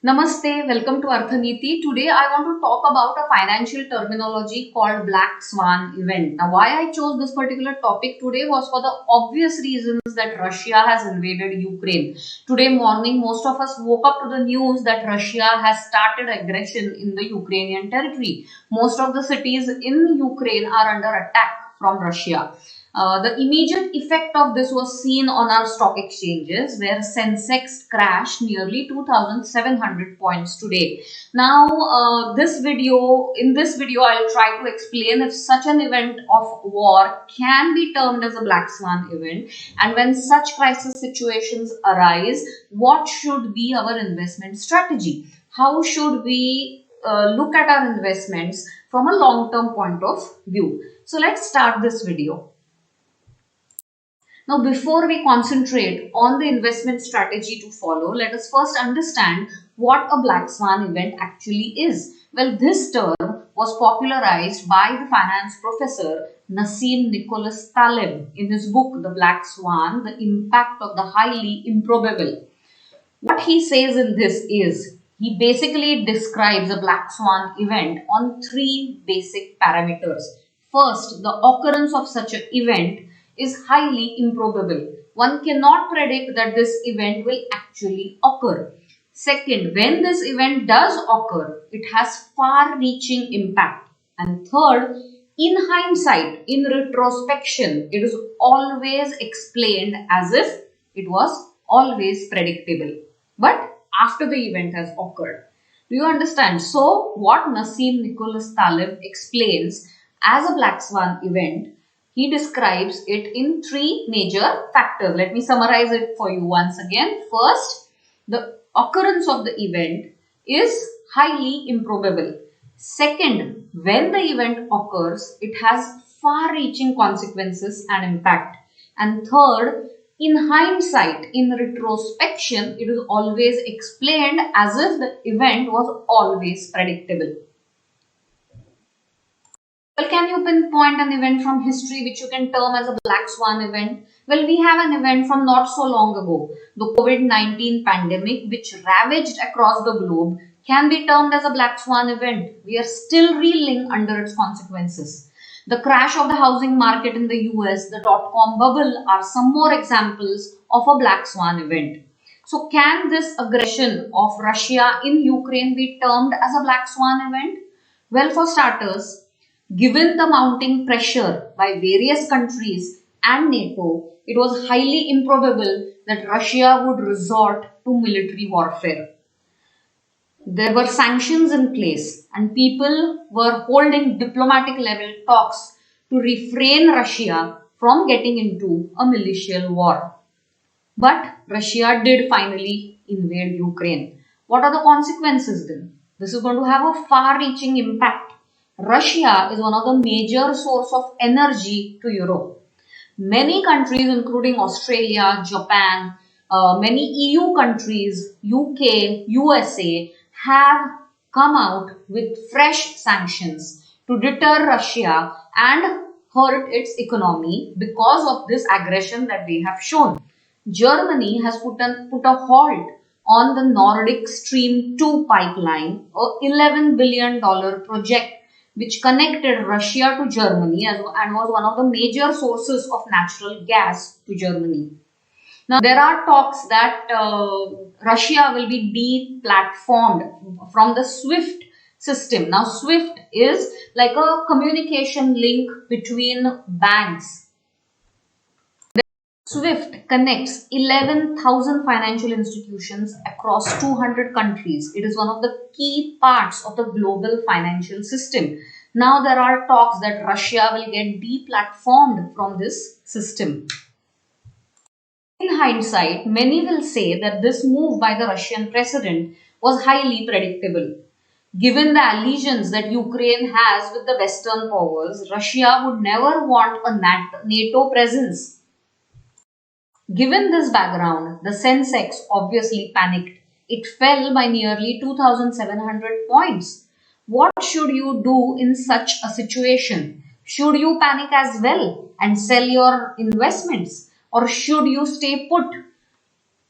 Namaste, welcome to Arthaniti. Today I want to talk about a financial terminology called Black Swan event. Now, why I chose this particular topic today was for the obvious reasons that Russia has invaded Ukraine. Today morning, most of us woke up to the news that Russia has started aggression in the Ukrainian territory. Most of the cities in Ukraine are under attack from Russia. The immediate effect of this was seen on our stock exchanges, where Sensex crashed nearly 2,700 points today. Now, in this video, I'll try to explain if such an event of war can be termed as a black swan event, and when such crisis situations arise, what should be our investment strategy? How should we look at our investments from a long-term point of view? So let's start this video. Now, before we concentrate on the investment strategy to follow, let us first understand what a black swan event actually is. Well, this term was popularized by the finance professor Nassim Nicholas Taleb in his book The Black Swan, The Impact of the Highly Improbable. What he says in this is, he basically describes a black swan event on three basic parameters. First, the occurrence of such an event is highly improbable. One cannot predict that this event will actually occur. Second, when this event does occur, it has far-reaching impact. And third, in hindsight, in retrospection, it is always explained as if it was always predictable. But after the event has occurred. Do you understand? So, what Nassim Nicholas Taleb explains as a black swan event, he describes it in three major factors. Let me summarize it for you once again. First, the occurrence of the event is highly improbable. Second, when the event occurs, it has far-reaching consequences and impact. And third, in hindsight, in retrospection, it is always explained as if the event was always predictable. Well, can you pinpoint an event from history which you can term as a black swan event? Well, we have an event from not so long ago. The COVID-19 pandemic, which ravaged across the globe, can be termed as a black swan event. We are still reeling under its consequences. The crash of the housing market in the US, the dot-com bubble, are some more examples of a black swan event. So, can this aggression of Russia in Ukraine be termed as a black swan event? Well, for starters, given the mounting pressure by various countries and NATO, it was highly improbable that Russia would resort to military warfare. There were sanctions in place and people were holding diplomatic level talks to refrain Russia from getting into a militial war. But Russia did finally invade Ukraine. What are the consequences then? This is going to have a far-reaching impact. Russia is one of the major source of energy to Europe. Many countries, including Australia, Japan, many EU countries, UK, USA, have come out with fresh sanctions to deter Russia and hurt its economy because of this aggression that they have shown. Germany has put a halt on the Nordic Stream 2 pipeline, a $11 billion project which connected Russia to Germany and was one of the major sources of natural gas to Germany. Now, there are talks that Russia will be deplatformed from the SWIFT system. Now, SWIFT is like a communication link between banks. SWIFT connects 11,000 financial institutions across 200 countries. It is one of the key parts of the global financial system. Now there are talks that Russia will get deplatformed from this system. In hindsight, many will say that this move by the Russian president was highly predictable. Given the allegiance that Ukraine has with the Western powers, Russia would never want a NATO presence. Given this background, the Sensex obviously panicked. It fell by nearly 2,700 points. What should you do in such a situation? Should you panic as well and sell your investments? Or should you stay put?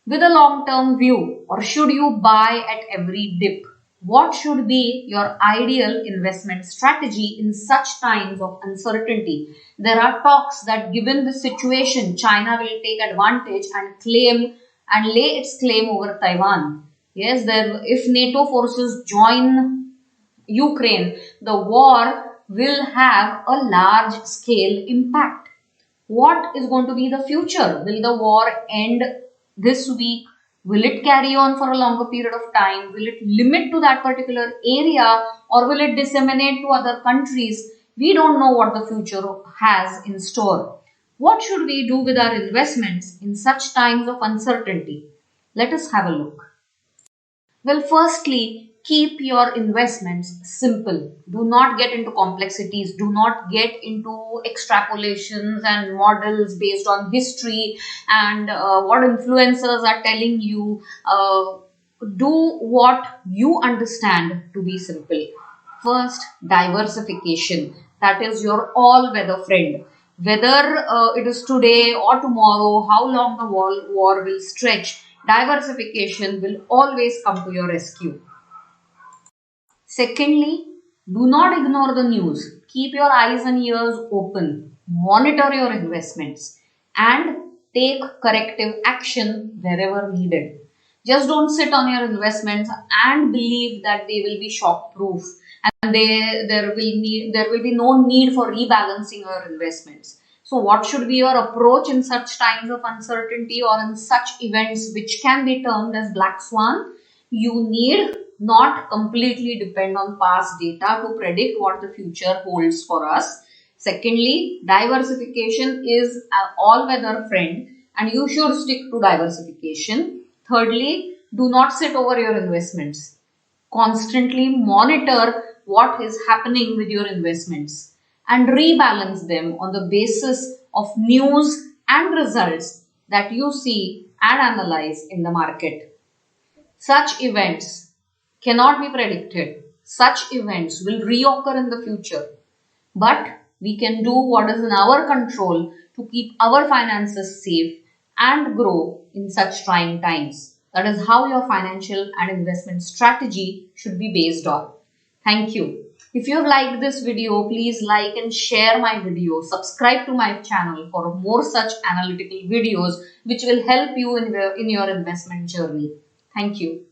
with a long-term view, or should you buy at every dip? What should be your ideal investment strategy in such times of uncertainty? There are talks that given the situation, China will take advantage and lay its claim over Taiwan. Yes, if NATO forces join Ukraine, the war will have a large scale impact. What is going to be the future? Will the war end this week? Will it carry on for a longer period of time? Will it limit to that particular area, or will it disseminate to other countries? We don't know what the future has in store. What should we do with our investments in such times of uncertainty? Let us have a look. Well, firstly, keep your investments simple. Do not get into complexities. Do not get into extrapolations and models based on history and what influencers are telling you. Do what you understand to be simple. First, diversification. That is your all-weather friend. Whether it is today or tomorrow, how long the war will stretch, diversification will always come to your rescue. Secondly, do not ignore the news. Keep your eyes and ears open. Monitor your investments and take corrective action wherever needed. Just don't sit on your investments and believe that they will be shock proof and there will be no need for rebalancing your investments. So what should be your approach in such times of uncertainty or in such events which can be termed as black swan? You need not completely depend on past data to predict what the future holds for us. Secondly, diversification is an all-weather friend and you should stick to diversification. Thirdly, do not sit over your investments. Constantly monitor what is happening with your investments and rebalance them on the basis of news and results that you see and analyze in the market. Such events cannot be predicted. Such events will reoccur in the future. But we can do what is in our control to keep our finances safe and grow in such trying times. That is how your financial and investment strategy should be based on. Thank you. If you have liked this video, please like and share my video. Subscribe to my channel for more such analytical videos which will help you in your investment journey. Thank you.